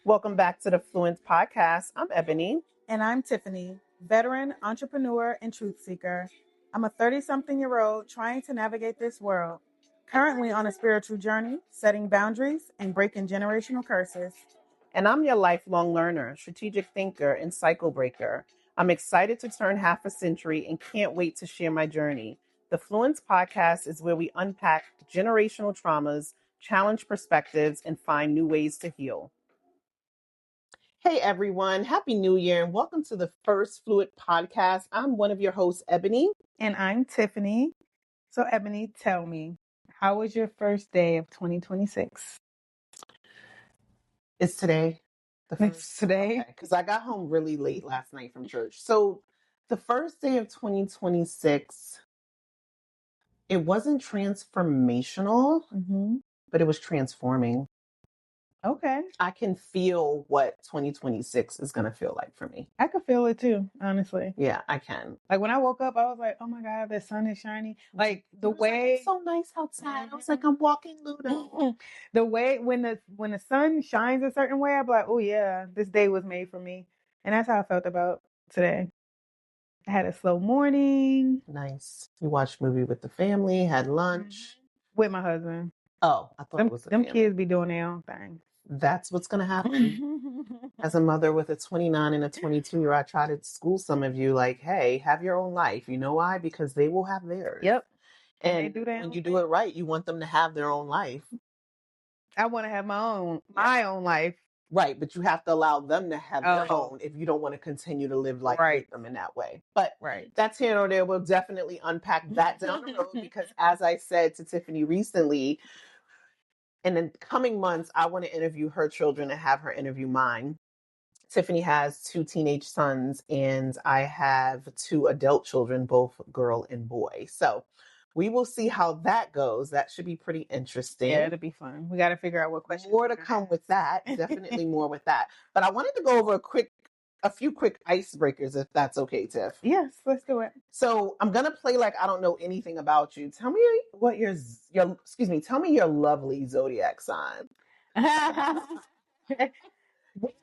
Welcome back to the Fluent podcast. I'm Ebony. And I'm Tiffany, veteran, entrepreneur, and truth seeker. I'm a 30-something-year-old trying to navigate this world, currently on a spiritual journey, setting boundaries and breaking generational curses. And I'm your lifelong learner, strategic thinker, and cycle breaker. I'm excited to turn half a century and can't wait to share my journey. The Fluence podcast is where we unpack generational traumas, challenge perspectives, and find new ways to heal. Hey everyone, Happy New Year and welcome to the first Fluent podcast. I'm one of your hosts, Ebony. And I'm Tiffany. So, Ebony, tell me, how was your first day of 2026? It's today. It's today? Because I got home really late last night from church. So the first day of 2026, it wasn't transformational, but it was transforming. Okay. I can feel what 2026 is going to feel like for me. I could feel it too, honestly. Yeah, I can. Like when I woke up, I was like, oh my God, the sun is shining. Like the way it's so nice outside. I was like, I'm walking Ludo. The way when the sun shines a certain way, I'd be like, oh yeah, this day was made for me. And that's how I felt about today. I had a slow morning. Nice. You watched a movie with the family, had lunch. With my husband. Oh, I thought it was them kids be doing their own thing. That's what's going to happen. As a mother with a 29 and a 22-year-old, I try to school some of you like, hey, have your own life. You know why? Because they will have theirs. Yep. And when you do it right, you want them to have their own life. I want to have my own life. Right, but you have to allow them to have their own if you don't want to continue to live life with them in that way. But that's here or there. We'll definitely unpack that down the road because as I said to Tiffany recently, in the coming months, I want to interview her children and have her interview mine. Tiffany has 2 teenage sons and I have 2 adult children, both girl and boy. So we will see how that goes. That should be pretty interesting. Yeah, it'll be fun. We got to figure out what questions. More to come with that. Definitely more with that. But I wanted to go over a few quick icebreakers, if that's okay, Tiff. Yes, let's do it. So I'm gonna play like I don't know anything about you. Tell me what tell me your lovely zodiac sign.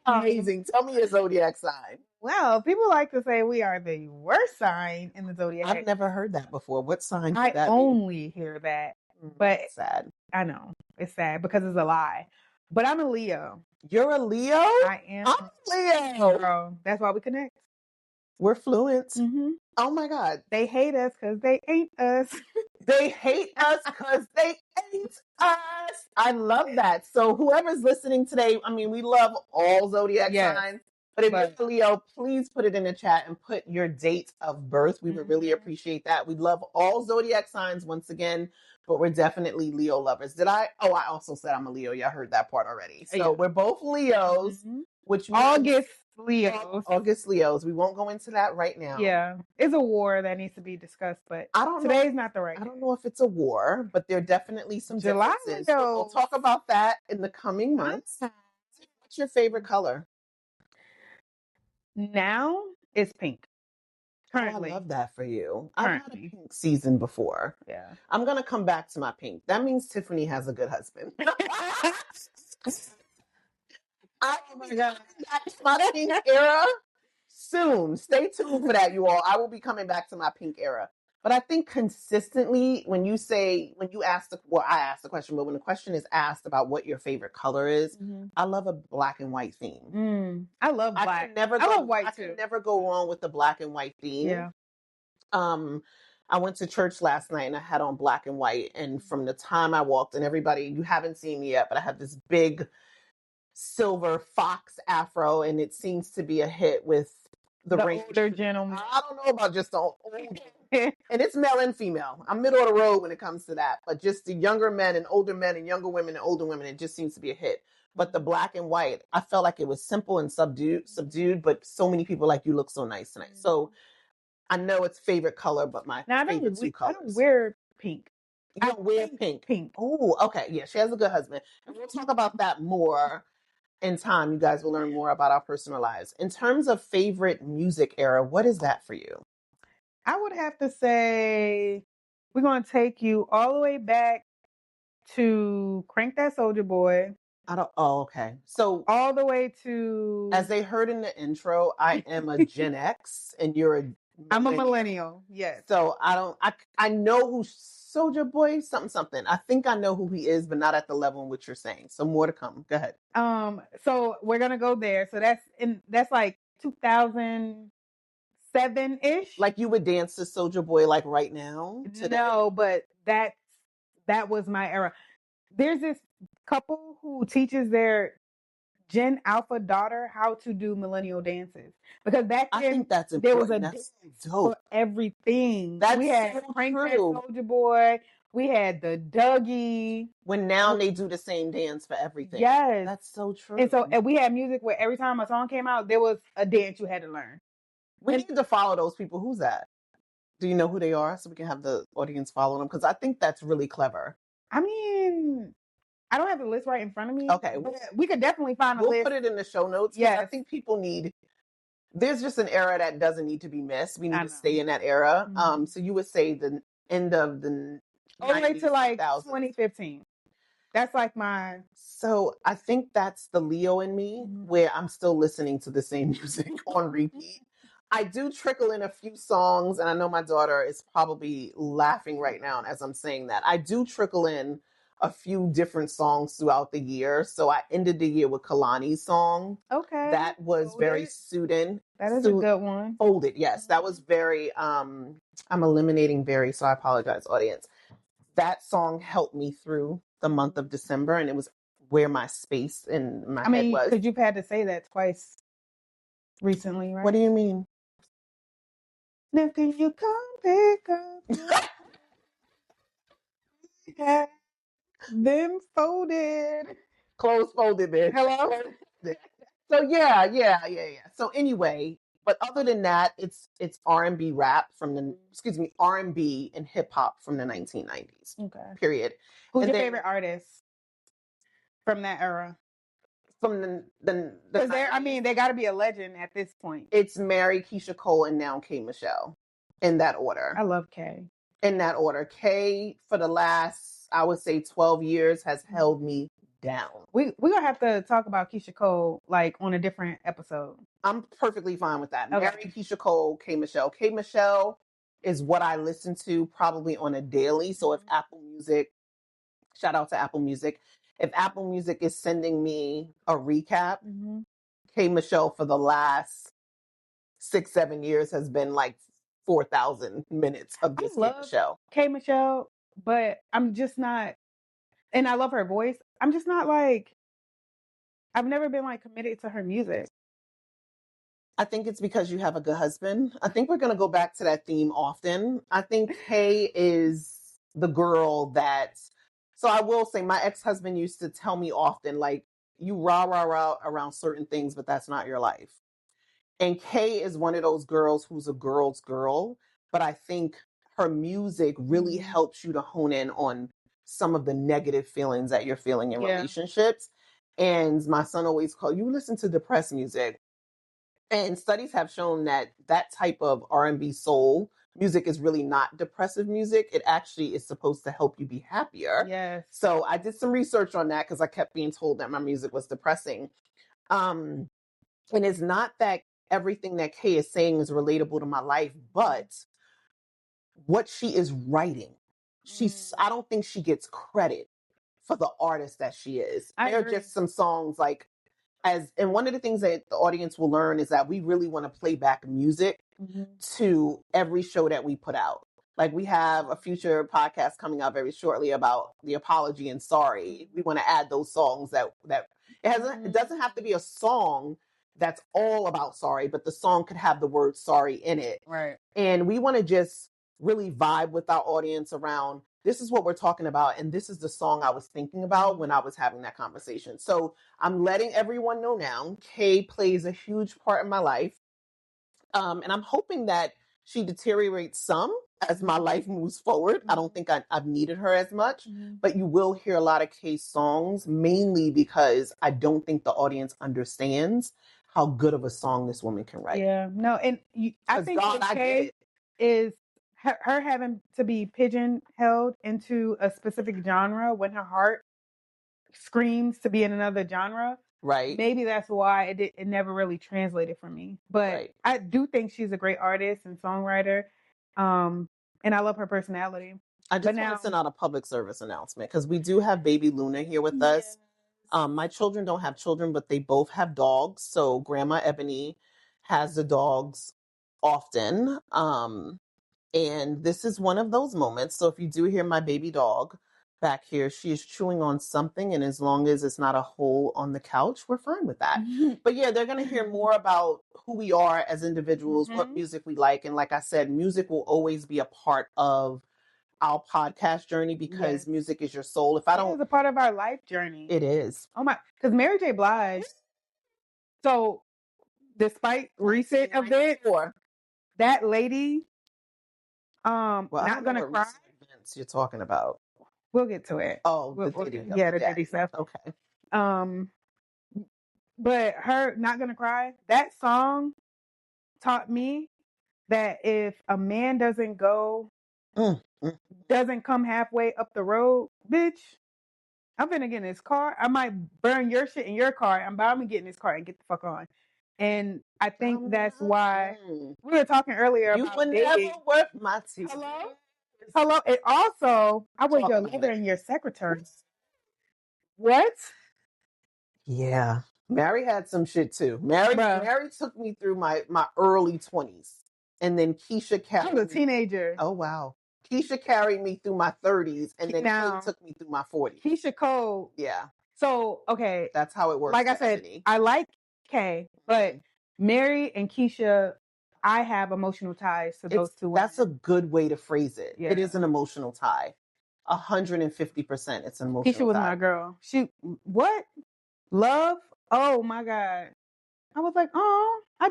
Amazing. Tell me your zodiac sign. Well, people like to say we are the worst sign in the zodiac. I've never heard that before. What sign could that be? I only hear that. But it's sad. I know. It's sad because it's a lie. But I'm a Leo. You're a Leo? I am. I'm a Leo. Girl, that's why we connect. We're fluent. Oh my God. They hate us because they ain't us. They hate us because they ain't us. I love that. So whoever's listening today, I mean, we love all zodiac signs. But if you're Leo, please put it in the chat and put your date of birth. We would really appreciate that. We love all zodiac signs once again, but we're definitely Leo lovers. I also said I'm a Leo. Y'all heard that part already. So we're both Leos, which means August Leos. We won't go into that right now. Yeah. It's a war that needs to be discussed, but today's not the right. I don't know if it's a war, but there are definitely some differences. So we'll talk about that in the coming months. What's your favorite color? Now it's pink. Currently. I love that for you. I've had a pink season before. Yeah. I'm going to come back to my pink. That means Tiffany has a good husband. Oh my God. That's my pink era soon. Stay tuned for that, you all. I will be coming back to my pink era. But I think consistently, when you ask I asked the question, but when the question is asked about what your favorite color is, I love a black and white theme. I love black. I love white too. I can never go wrong with the black and white theme. Yeah. I went to church last night and I had on black and white. And from the time I walked in, everybody, you haven't seen me yet, but I have this big silver fox afro and it seems to be a hit with the older gentleman. I don't know about just the old. And it's male and female. I'm middle of the road when it comes to that. But just the younger men and younger women and older women, it just seems to be a hit. But the black and white, I felt like it was simple and subdued, but so many people like, you look so nice tonight. So I know it's favorite color, but my favorite 2 colors. I don't wear pink. You don't wear pink? Pink. Oh, okay. Yeah, she has a good husband. And we'll talk about that more in time. You guys will learn more about our personal lives. In terms of favorite music era, what is that for you? I would have to say we're going to take you all the way back to Crank That Soldier Boy. Okay. So all the way to, as they heard in the intro, I am a Gen X and you're a I'm a millennial. millennial. Yes. So I know who Soldier Boy something. I think I know who he is, but not at the level in which you're saying. So more to come. Go ahead. So we're gonna go there. So that's like 2007-ish. Like you would dance to Soldier Boy like right now today? No, but that was my era. There's this couple who teaches their Gen Alpha daughter how to do millennial dances, because back then I think that's there was important. a That's dance dope. for everything. That's We had so Crank That true. Soldier Boy. We had the Dougie. When now they do the same dance for everything. Yes, That's so true. and we had music where every time a song came out, there was a dance you had to learn. We need to follow those people. Who's that? Do you know who they are so we can have the audience follow them? Because I think that's really clever. I mean, I don't have the list right in front of me. Okay. But we could definitely find a We'll list. put it in the show notes. Yes. I think people need, there's just an era that doesn't need to be missed. We need I to know. stay in that era. Mhm. So you would say the end of the all the way 90s, to like 2000s. 2015. That's like my. So I think that's the Leo in me, where I'm still listening to the same music on repeat. I do trickle in a few songs, and I know my daughter is probably laughing right now as I'm saying that. I do trickle in a few different songs throughout the year. So I ended the year with Kalani's song. Okay. That was very soothing. That is a good one. Folded, yes. That was very I'm eliminating very, so I apologize, audience. That song helped me through the month of December, and it was where my space in my head was. Because you've had to say that twice recently, right? What do you mean? Now can you come pick up your them folded. Clothes folded, bitch. Hello? So yeah. So anyway, but other than that, it's R&B rap from the R&B and hip hop from the 1990s. Okay. Period. Who's your favorite artist from that era? From the Because they got to be a legend at this point. It's Mary, Keisha Cole, and now K Michelle, in that order. I love K. In that order, K for the last, I would say, 12 years has held me down. We're gonna have to talk about Keisha Cole like on a different episode. I'm perfectly fine with that. Okay. Mary, Keisha Cole, K Michelle. K Michelle is what I listen to probably on a daily. So if Apple Music, shout out to Apple Music, if Apple Music is sending me a recap, K Michelle for the last 6-7 years has been like 4,000 minutes of this K Michelle. K Michelle, but I'm just not, and I love her voice. I'm just not like, I've never been like committed to her music. I think it's because you have a good husband. I think we're going to go back to that theme often. I think Kay is the girl so I will say my ex-husband used to tell me often, like, you rah around certain things, but that's not your life. And Kay is one of those girls who's a girl's girl, but I think her music really helps you to hone in on some of the negative feelings that you're feeling in relationships. And my son always called, you listen to depressed music. And studies have shown that that type of R&B soul music is really not depressive music. It actually is supposed to help you be happier. Yes. So I did some research on that because I kept being told that my music was depressing. And it's not that everything that Kay is saying is relatable to my life, but what she is writing, I don't think she gets credit for the artist that she is. There are just some songs like, and one of the things that the audience will learn is that we really want to play back music to every show that we put out. Like we have a future podcast coming out very shortly about the apology and sorry. We want to add those songs that it doesn't have to be a song that's all about sorry, but the song could have the word sorry in it. Right. And we want to just really vibe with our audience around, this is what we're talking about, and this is the song I was thinking about when I was having that conversation. So I'm letting everyone know now, Kay plays a huge part in my life. And I'm hoping that she deteriorates some as my life moves forward. I don't think I've needed her as much, but you will hear a lot of Kay songs, mainly because I don't think the audience understands how good of a song this woman can write. Yeah, no, and I think Kay is her having to be pigeonholed into a specific genre when her heart screams to be in another genre. Right. Maybe that's why it never really translated for me. But I do think she's a great artist and songwriter. And I love her personality. I just want to send out a public service announcement because we do have baby Luna here with us. My children don't have children, but they both have dogs. So Grandma Ebony has the dogs often. And this is one of those moments. So if you do hear my baby dog back here, she is chewing on something. And as long as it's not a hole on the couch, we're fine with that. But yeah, they're going to hear more about who we are as individuals, what music we like. And like I said, music will always be a part of our podcast journey because music is your soul. If I don't, it's a part of our life journey. It is. Oh my, because Mary J. Blige. So, despite recent events, that lady, well, not gonna cry. Events you're talking about. We'll get to it. Oh, the Diddy stuff. Okay. But her not gonna cry. That song taught me that if a man doesn't doesn't come halfway up the road, bitch, I'm finna get in this car. I might burn your shit in your car. I'm gonna get in this car and get the fuck on. And I think that's why we were talking earlier about dating. You would never work my teeth. Hello. And also, I was your leader and your secretary. What? Yeah. Mary had some shit too. Mary took me through my early 20s. And then Keisha carried me. I was a teenager. Oh, wow. Keisha carried me through my 30s. And then Kay took me through my 40s. Keisha Cole. Yeah. So, okay. That's how it works. Like I said, I like Kay, but Mary and Keisha, I have emotional ties to those two women. That's a good way to phrase it. Yeah. It is an emotional tie. 150%. It's an emotional tie. Keisha was my girl. What? Love? Oh my God. I was like, oh, I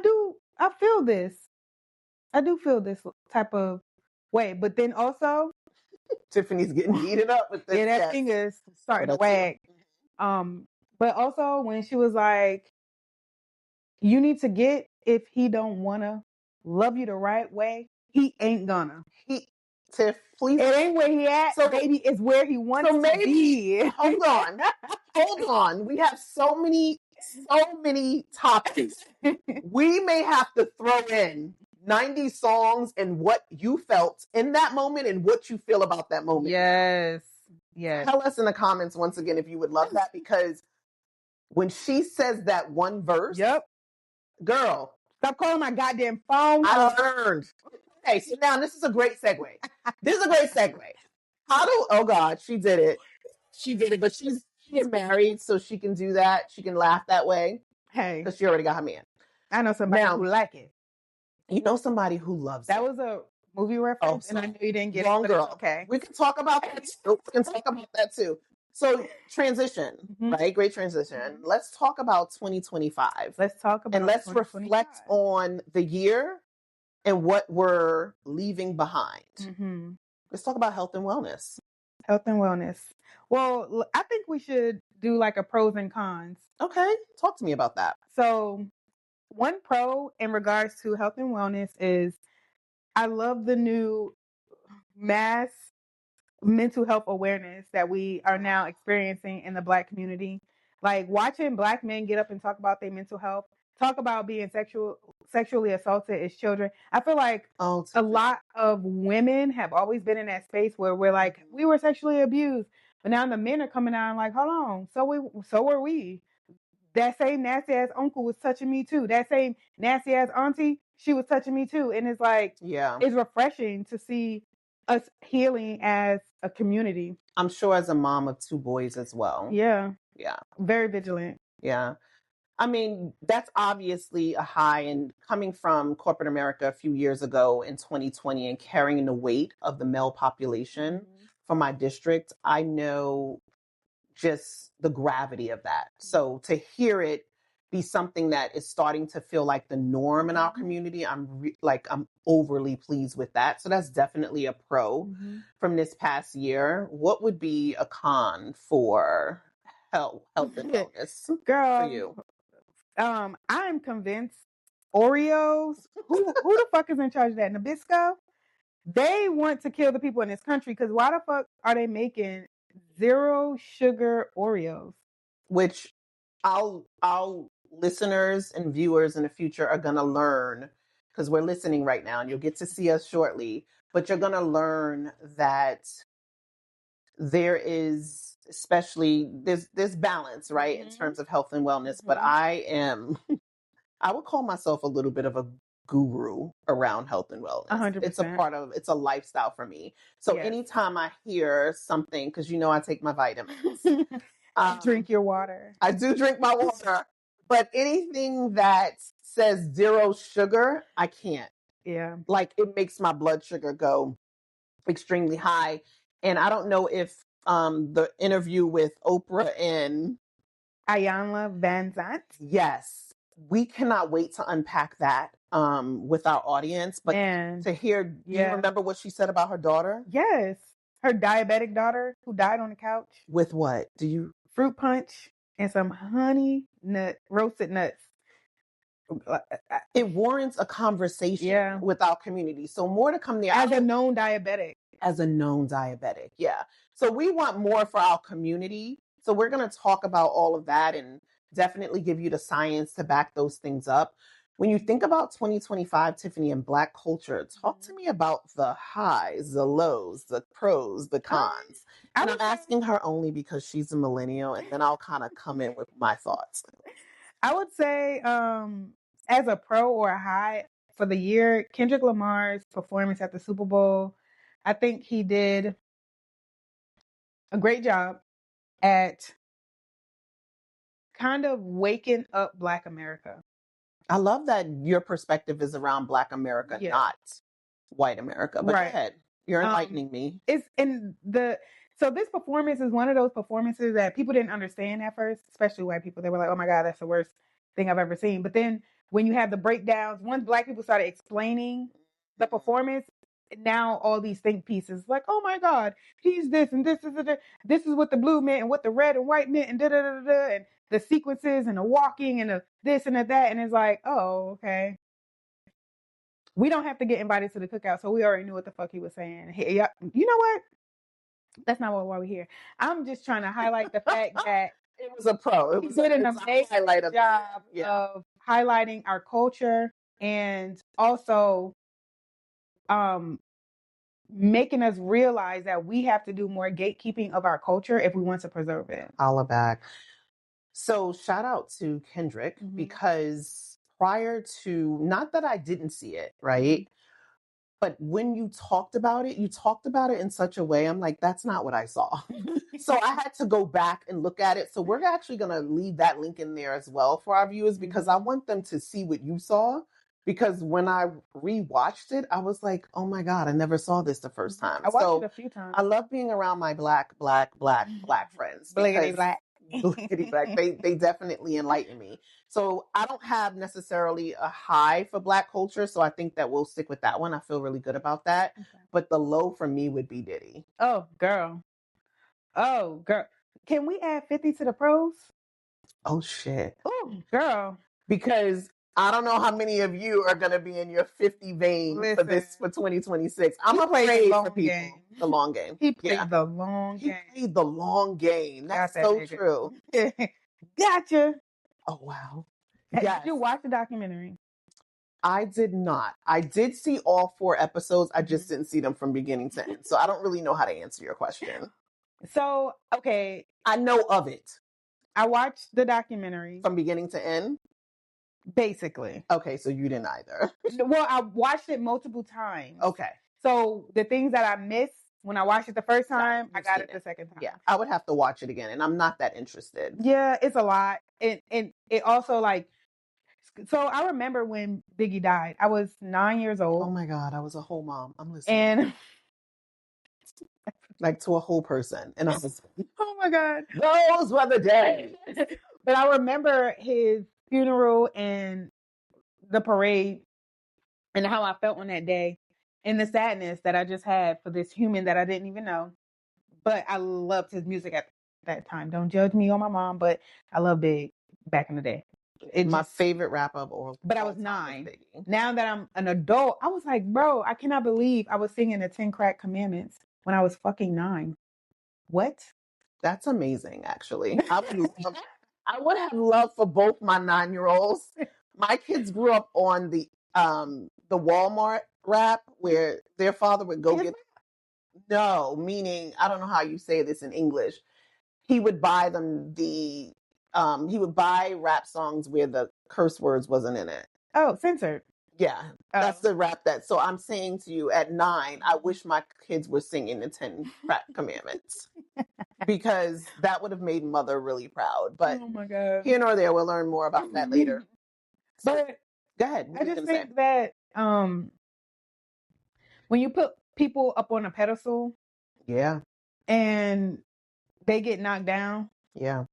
feel this. I do feel this type of way. But then also, Tiffany's getting heated up with this. Yeah, that thing is starting to wag. But also when she was like, you need to get, if he don't wanna love you the right way, he ain't gonna. Tiff, please. It ain't where he at, so baby, it's where he wants to be. Hold on. We have so many topics. We may have to throw in 90 songs and what you felt in that moment and what you feel about that moment. Yes. Tell us in the comments once again if you would love that, because when she says that one verse, girl, stop calling my goddamn phone. I learned. Okay, so now this is a great segue. Oh God, she did it. But she's married, so she can do that. She can laugh that way. Hey. Because she already got her man. I know somebody who like it. You know somebody who loves that. That was a movie reference, and I knew you didn't get it. Girl. Okay. We can talk about that too. So transition, right? Great transition. Let's talk about 2025. And let's reflect on the year and what we're leaving behind. Let's talk about health and wellness. Well, I think we should do like a pros and cons. Okay. Talk to me about that. So one pro in regards to health and wellness is I love the new mass mental health awareness that we are now experiencing in the Black community. Like watching Black men get up and talk about their mental health, talk about being sexually assaulted as children. I feel like a lot of women have always been in that space where we're like, we were sexually abused. But now the men are coming out and like, hold on, so were we. That same nasty ass uncle was touching me too. That same nasty ass auntie, she was touching me too. And it's like, it's refreshing to see us healing as a community. I'm sure as a mom of 2 boys as well. Yeah. Very vigilant. Yeah. I mean, that's obviously a high, and coming from corporate America a few years ago in 2020 and carrying the weight of the male population from my district, I know just the gravity of that. So to hear it be something that is starting to feel like the norm in our community, I'm overly pleased with that. So that's definitely a pro from this past year. What would be a con for health and wellness, girl, for you? I'm convinced Oreos, who the fuck is in charge of that? Nabisco? They want to kill the people in this country, because why the fuck are they making 0 sugar Oreos. Which our listeners and viewers in the future are going to learn, because we're listening right now and you'll get to see us shortly, but you're going to learn that there is, especially there's balance, right, in terms of health and wellness. But I would call myself a little bit of a guru around health and wellness. 100%. It's a lifestyle for me. So anytime I hear something, because I take my vitamins. Drink your water. I do drink my water, but anything that says 0 sugar, I can't. Yeah. Like, it makes my blood sugar go extremely high. And I don't know if the interview with Oprah and Ayanna Van Zant. Yes, we cannot wait to unpack that with our audience. But to hear, do you remember what she said about her daughter? Yes. Her diabetic daughter who died on the couch. With what? Fruit punch and some roasted nuts. It warrants a conversation with our community. So more to come there. As a known diabetic. Yeah. So we want more for our community. So we're going to talk about all of that and definitely give you the science to back those things up. When you think about 2025, Tiffany, and Black culture, talk to me about the highs, the lows, the pros, the cons. And I'm asking her only because she's a millennial, and then I'll kind of come in with my thoughts. I would say, as a pro or a high for the year, Kendrick Lamar's performance at the Super Bowl, I think he did a great job at kind of waking up Black America. I love that your perspective is around Black America, not white America. But go ahead. You're enlightening me. So this performance is one of those performances that people didn't understand at first, especially white people. They were like, oh my God, that's the worst thing I've ever seen. But then when you have the breakdowns, once Black people started explaining the performance, now all these think pieces like, oh my God, he's this and this is what the blue meant and what the red and white meant and da da da da, and the sequences and the walking and the this and the that, and it's like, oh, okay. We don't have to get invited to the cookout, so we already knew what the fuck he was saying. You know what? That's not why we're here. I'm just trying to highlight the fact that it was a pro. He did an amazing job of highlighting our culture and also making us realize that we have to do more gatekeeping of our culture if we want to preserve it. Holla back. So shout out to Kendrick, because prior to, not that I didn't see it, right? But when you talked about it in such a way, I'm like, that's not what I saw. So I had to go back and look at it. So we're actually going to leave that link in there as well for our viewers, because I want them to see what you saw. Because when I rewatched it, I was like, oh my God, I never saw this the first time. I watched it a few times. I love being around my black friends. Bliggity black. Bliggity black. They definitely enlighten me. So I don't have necessarily a high for Black culture, so I think that we'll stick with that one. I feel really good about that. Okay. But the low for me would be Diddy. Oh, girl. Can we add 50 to the pros? Oh, shit. Oh, girl. Because I don't know how many of you are going to be in your 50 vein for 2026. I'm afraid for people. The long game. He played the long game. He played the long game. That's so true. Gotcha. Oh, wow. Did you watch the documentary? I did not. I did see all 4 episodes. I just didn't see them from beginning to end. So I don't really know how to answer your question. So, okay. I know of it. I watched the documentary. From beginning to end? Basically. Okay, so you didn't either. Well, I watched it multiple times. Okay. So the things that I missed when I watched it the first time, I got it the second time. Yeah, I would have to watch it again, and I'm not that interested. Yeah, it's a lot. And it also, like, so I remember when Biggie died. I was 9 years old. Oh my God, I was a whole mom. I'm listening. And like, to a whole person. And I was, oh my God. Those were the days. But I remember his funeral and the parade and how I felt on that day and the sadness that I just had for this human that I didn't even know. But I loved his music at that time. Don't judge me or my mom, but I loved Big back in the day. My favorite rapper of all. But I was 9. Now that I'm an adult, I was like, bro, I cannot believe I was singing the 10 Crack Commandments when I was fucking 9. What? That's amazing, actually. I would have loved for both my 9-year-olds. My kids grew up on the Walmart rap where their father would go get. No, meaning I don't know how you say this in English. He would buy them he would buy rap songs where the curse words wasn't in it. Oh, censored. Yeah, that's the rap so I'm saying to you at 9, I wish my kids were singing the 10 rap commandments because that would have made mother really proud. But oh my God. Here nor there, we'll learn more about that later. But go ahead. I just think that when you put people up on a pedestal, yeah, and they get knocked down, yeah,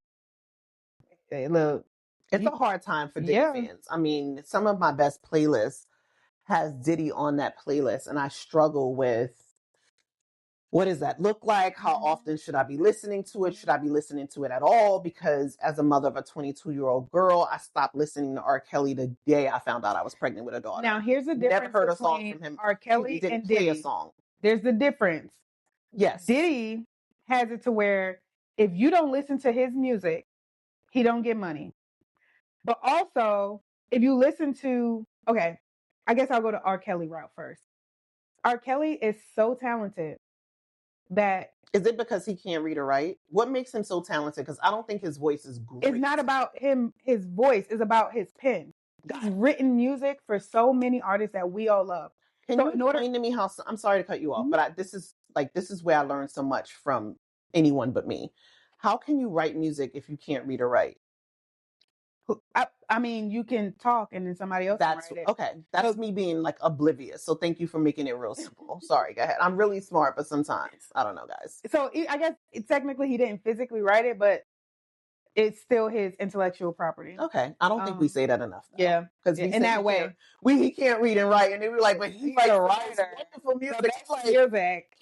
look, it's a hard time for Diddy fans. I mean, some of my best playlists has Diddy on that playlist, and I struggle with what does that look like? How often should I be listening to it? Should I be listening to it at all? Because as a mother of a 22-year-old girl, I stopped listening to R. Kelly the day I found out I was pregnant with a daughter. Now, here's the difference. Never heard a song from him. R. Kelly and Diddy. A song. There's the difference. Yes. Diddy has it to where if you don't listen to his music, he don't get money. But also, if you listen to, okay, I guess I'll go to R. Kelly route first. R. Kelly is so talented that. Is it because he can't read or write? What makes him so talented? Because I don't think his voice is great. It's not about his voice. It's about his pen. He's written music for so many artists that we all love. Can you explain to me how? I'm sorry to cut you off, but this is where I learned so much from anyone but me. How can you write music if you can't read or write? I mean, you can talk and then somebody else can write it. Okay. That's me being like oblivious. So thank you for making it real simple. Sorry, go ahead. I'm really smart, but sometimes I don't know, guys. So I guess technically he didn't physically write it, but it's still his intellectual property. Okay. I don't think we say that enough. Though. Yeah. Because in that way. He can't read and write. And they were like, but he's like a writer. Wonderful music. Music.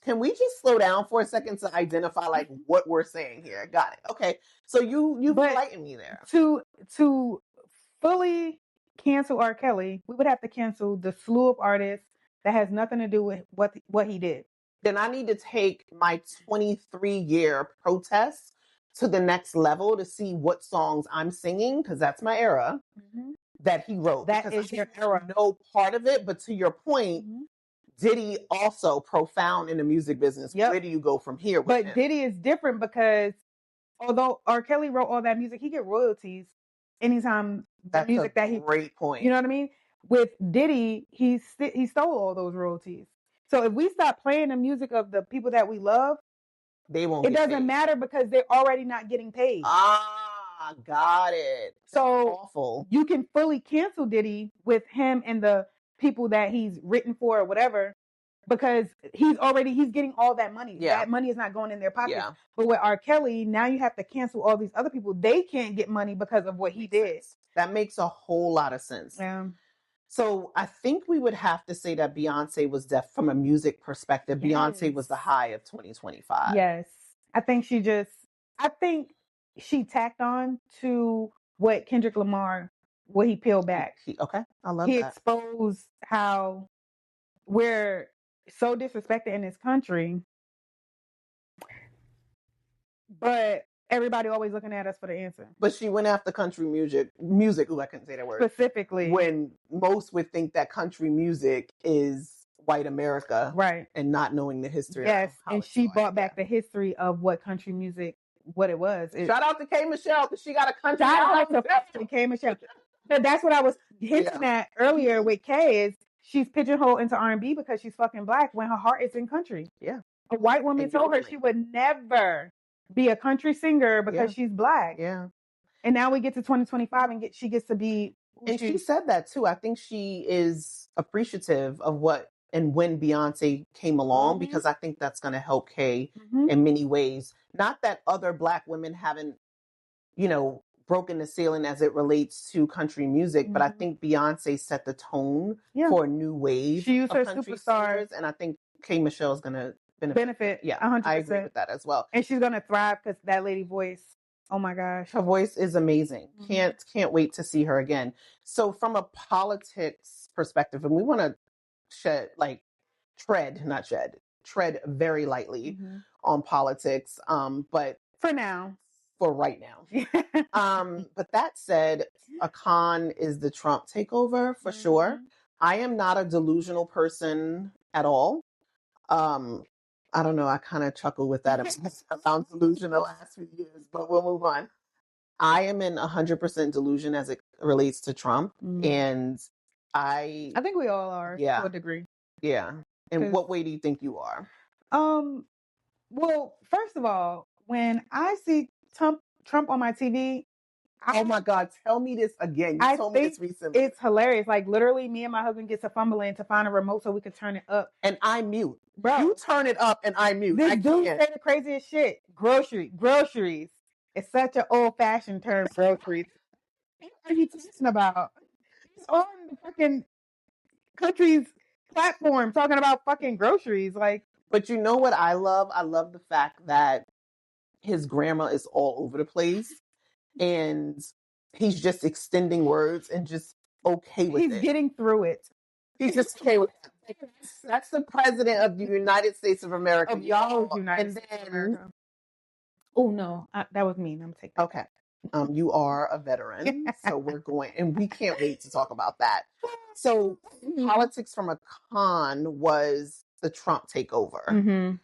Can we just slow down for a second to identify like what we're saying here? Got it. Okay. So you've enlightened me there. To fully cancel R. Kelly, we would have to cancel the slew of artists that has nothing to do with what he did. Then I need to take my 23-year protest to the next level to see what songs I'm singing, because that's my era, that he wrote. That is your era. No part of it, but to your point, Diddy also profound in the music business. Yep. Where do you go from here with him? Diddy is different because although R. Kelly wrote all that music, he get royalties anytime the music that he. Great point. You know what I mean? With Diddy, he stole all those royalties. So if we stop playing the music of the people that we love, they won't. It doesn't matter because they're already not getting paid. Ah, got it. So awful. You can fully cancel Diddy with him and the people that he's written for or whatever, because he's getting all that money. Yeah. That money is not going in their pockets. Yeah. But with R. Kelly, now you have to cancel all these other people. They can't get money because of what he did. That makes a whole lot of sense. Yeah. So I think we would have to say that Beyonce was from a music perspective. Yes. Beyonce was the high of 2025. Yes. I think she tacked on to what Kendrick Lamar, what he peeled back. Okay. I love that. He exposed how we're so disrespected in this country, but everybody always looking at us for the answer. But she went after country music. Ooh, I couldn't say that word. Specifically. When most would think that country music is white America. Right. And not knowing the history. Yes. And she brought back the history of what country music, what it was. Shout out to K. Michelle because she got a country album. Shout out to K. Michelle. But that's what I was hinting at earlier with Kay is she's pigeonholed into R&B because she's fucking black when her heart is in country. Yeah. A white woman told her she would never be a country singer because she's black. Yeah. And now we get to 2025 and she gets to be. And she said that too. I think she is appreciative of what and when Beyonce came along, because I think that's going to help Kay in many ways. Not that other black women haven't, broken the ceiling as it relates to country music, but I think Beyonce set the tone for a new wave. She used her superstars, and I think K. Michelle is going to benefit. Yeah, 100%. I agree with that as well. And she's going to thrive because that lady voice. Oh my gosh, her voice is amazing. Can't wait to see her again. So from a politics perspective, and we want to tread tread very lightly on politics. But for now, for right now. But that said, a con is the Trump takeover for sure. I am not a delusional person at all. I don't know. I kind of chuckle with that. I found delusion the last few years, but we'll move on. I am in 100% delusion as it relates to Trump. And I think we all are to a degree. Yeah. In what way do you think you are? Well, first of all, when I see Trump on my TV, oh my God, tell me this again. You told me this recently. It's hilarious. Like literally me and my husband gets a fumbling to find a remote so we could turn it up. And I mute. Bro, you turn it up and I mute. This dude say the craziest shit. Groceries. It's such an old-fashioned term, groceries. What are you talking about? It's on the fucking country's platform talking about fucking groceries. Like, but you know what I love? I love the fact that his grammar is all over the place and he's just extending words and just okay with it. He's getting through it. He's just okay with it. That's the president of the United States of America. Of y'all's United States of America. Oh no, that was mean. I'm taking. Okay. You are a veteran, so we're going, and we can't wait to talk about that. So, politics from a con was the Trump takeover.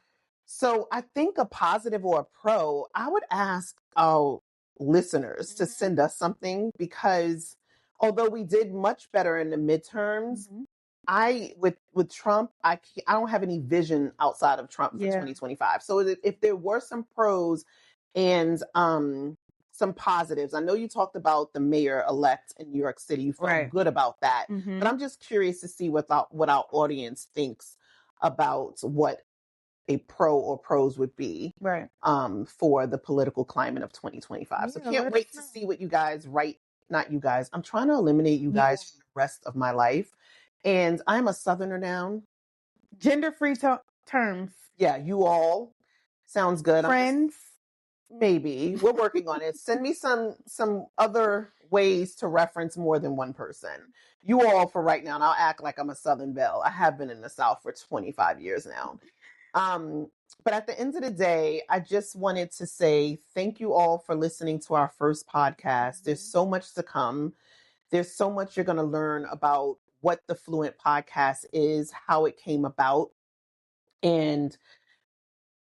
So, I think a positive or a pro, I would ask our listeners to send us something because although we did much better in the midterms, with Trump, I don't have any vision outside of Trump for 2025. So, if there were some pros and some positives. I know you talked about the mayor-elect in New York City. You felt good about that. But I'm just curious to see what our audience thinks about what a pro or pros would be for the political climate of 2025. So can't wait to see what you guys write. Not you guys. I'm trying to eliminate you guys from the rest of my life. And I'm a Southerner now. Gender-free terms. Yeah, you all. Sounds good. Friends. Maybe we're working on it. Send me some other ways to reference more than one person. You all for right now, and I'll act like I'm a Southern belle. I have been in the South for 25 years now. But at the end of the day, I just wanted to say thank you all for listening to our first podcast. There's so much to come. There's so much you're going to learn about what the Fluent podcast is, how it came about, and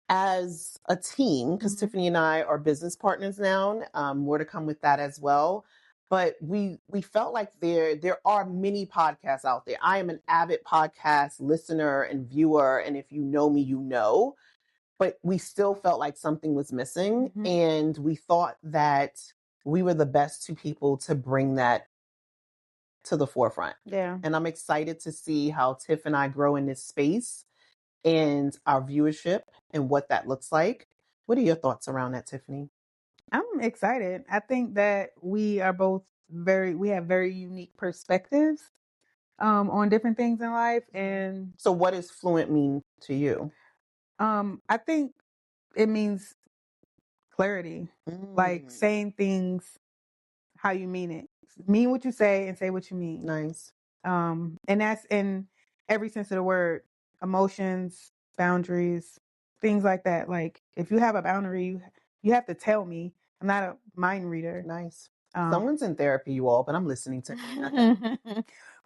as a team, because Tiffany and I are business partners now, more to come with that as well. But we felt like there are many podcasts out there. I am an avid podcast listener and viewer, and if you know me, you know. But we still felt like something was missing, and we thought that we were the best two people to bring that to the forefront. Yeah. And I'm excited to see how Tiff and I grow in this space and our viewership and what that looks like. What are your thoughts around that, Tiffany? I'm excited. I think that we are both we have very unique perspectives on different things in life. And so what does fluent mean to you? I think it means clarity, like saying things how you mean it. Mean what you say and say what you mean. Nice. And that's in every sense of the word. Emotions, boundaries, things like that. Like if you have a boundary, you have to tell me. I'm not a mind reader. Nice. Someone's in therapy, you all, but I'm listening to you.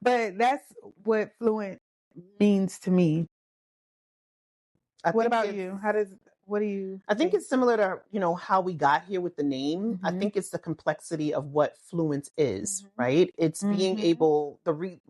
But that's what fluent means to me. What about you? I think it's similar to, how we got here with the name. I think it's the complexity of what fluent is, right? It's being able,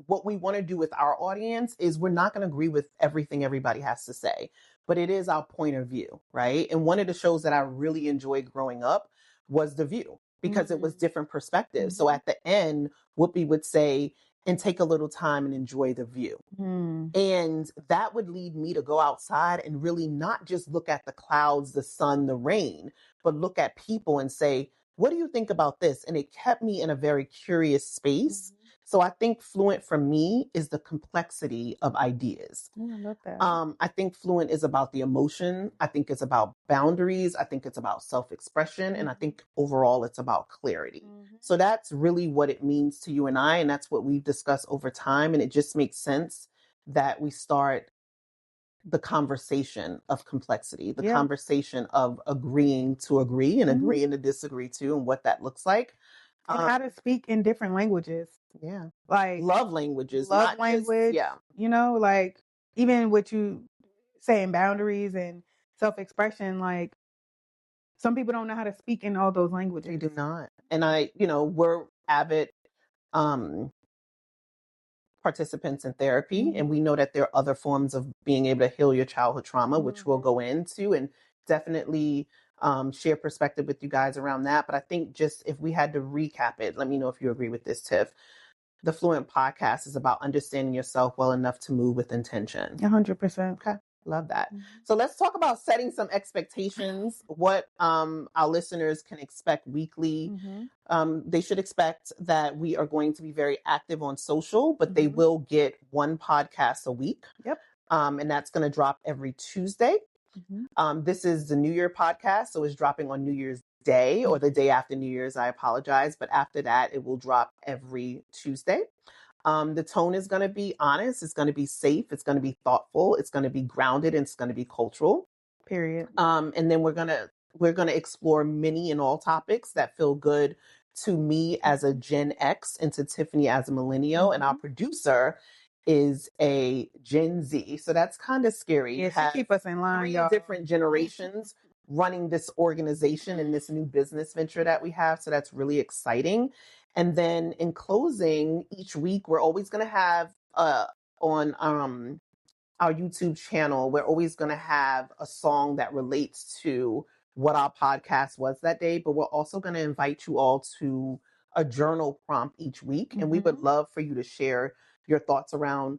what we want to do with our audience is we're not going to agree with everything everybody has to say, but it is our point of view, right? And one of the shows that I really enjoyed growing up was The View because it was different perspectives. So at the end, Whoopi would say, and take a little time and enjoy the view. And that would lead me to go outside and really not just look at the clouds, the sun, the rain, but look at people and say, what do you think about this? And it kept me in a very curious space. So I think fluent for me is the complexity of ideas. I love that. I think fluent is about the emotion. I think it's about boundaries. I think it's about self-expression. And I think overall it's about clarity. So that's really what it means to you and I. And that's what we've discussed over time. And it just makes sense that we start the conversation of complexity, the conversation of agreeing to agree and agreeing to disagree too, and what that looks like. And how to speak in different languages. Yeah. Like Love languages. love Not language. just, You know, like even with you saying boundaries and self-expression, like some people don't know how to speak in all those languages. They do not. And we're avid participants in therapy, and we know that there are other forms of being able to heal your childhood trauma, which we'll go into and definitely share perspective with you guys around that. But I think just if we had to recap it, let me know if you agree with this, Tiff. The Fluent podcast is about understanding yourself well enough to move with intention. 100%. Okay. Love that. So let's talk about setting some expectations, what our listeners can expect weekly. They should expect that we are going to be very active on social, but they will get one podcast a week. Yep. And that's going to drop every Tuesday. This is the New Year podcast, so it's dropping on New Year's Day or the day after New Year's. I apologize. But after that, it will drop every Tuesday. The tone is going to be honest. It's going to be safe. It's going to be thoughtful. It's going to be grounded, and it's going to be cultural. Period. And then we're going to explore many and all topics that feel good to me as a Gen X and to Tiffany as a millennial. And our producer is a Gen Z. So that's kind of scary. Yeah, she keep us in line, y'all. Different generations running this organization and this new business venture that we have. So that's really exciting. And then in closing, each week, we're always going to have on our YouTube channel, we're always going to have a song that relates to what our podcast was that day. But we're also going to invite you all to a journal prompt each week. And we would love for you to share your thoughts around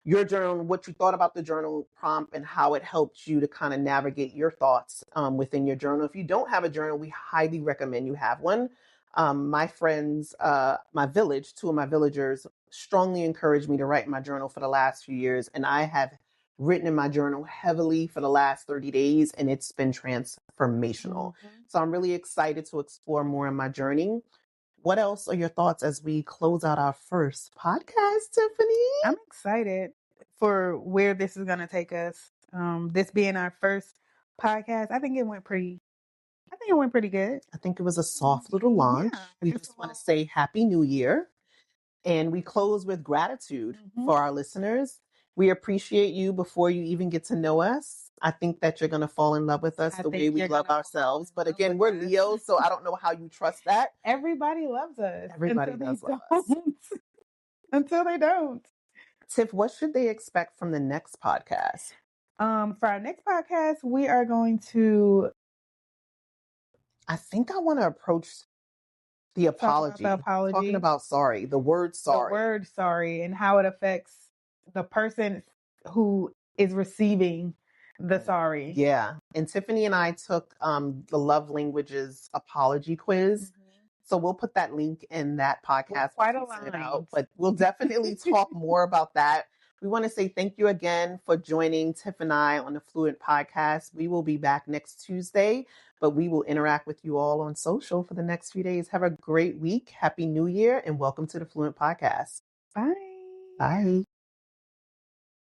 your journal, what you thought about the journal prompt and how it helped you to kind of navigate your thoughts within your journal. If you don't have a journal, we highly recommend you have one. My friends, two of my villagers strongly encouraged me to write in my journal for the last few years. And I have written in my journal heavily for the last 30 days, and it's been transformational. So I'm really excited to explore more in my journey. What else are your thoughts as we close out our first podcast, Tiffany? I'm excited for where this is going to take us. This being our first podcast, I think it went pretty good. I think it was a soft little launch. We just want to say Happy New Year. And we close with gratitude for our listeners. We appreciate you before you even get to know us. I think that you're going to fall in love with us the way we love ourselves. But again, we're Leos, so I don't know how you trust that. Everybody loves us. Everybody does love us. Until they don't. Tiff, what should they expect from the next podcast? For our next podcast, we are going to... I think I want to approach the apology. Talking about sorry, the word sorry. The word sorry and how it affects the person who is receiving the sorry. Yeah. And Tiffany and I took the Love Languages apology quiz. So we'll put that link in that podcast. Quite aligned. But we'll definitely talk more about that. We want to say thank you again for joining Tiff and I on the Fluent podcast. We will be back next Tuesday, but we will interact with you all on social for the next few days. Have a great week. Happy New Year and welcome to the Fluent podcast. Bye. Bye.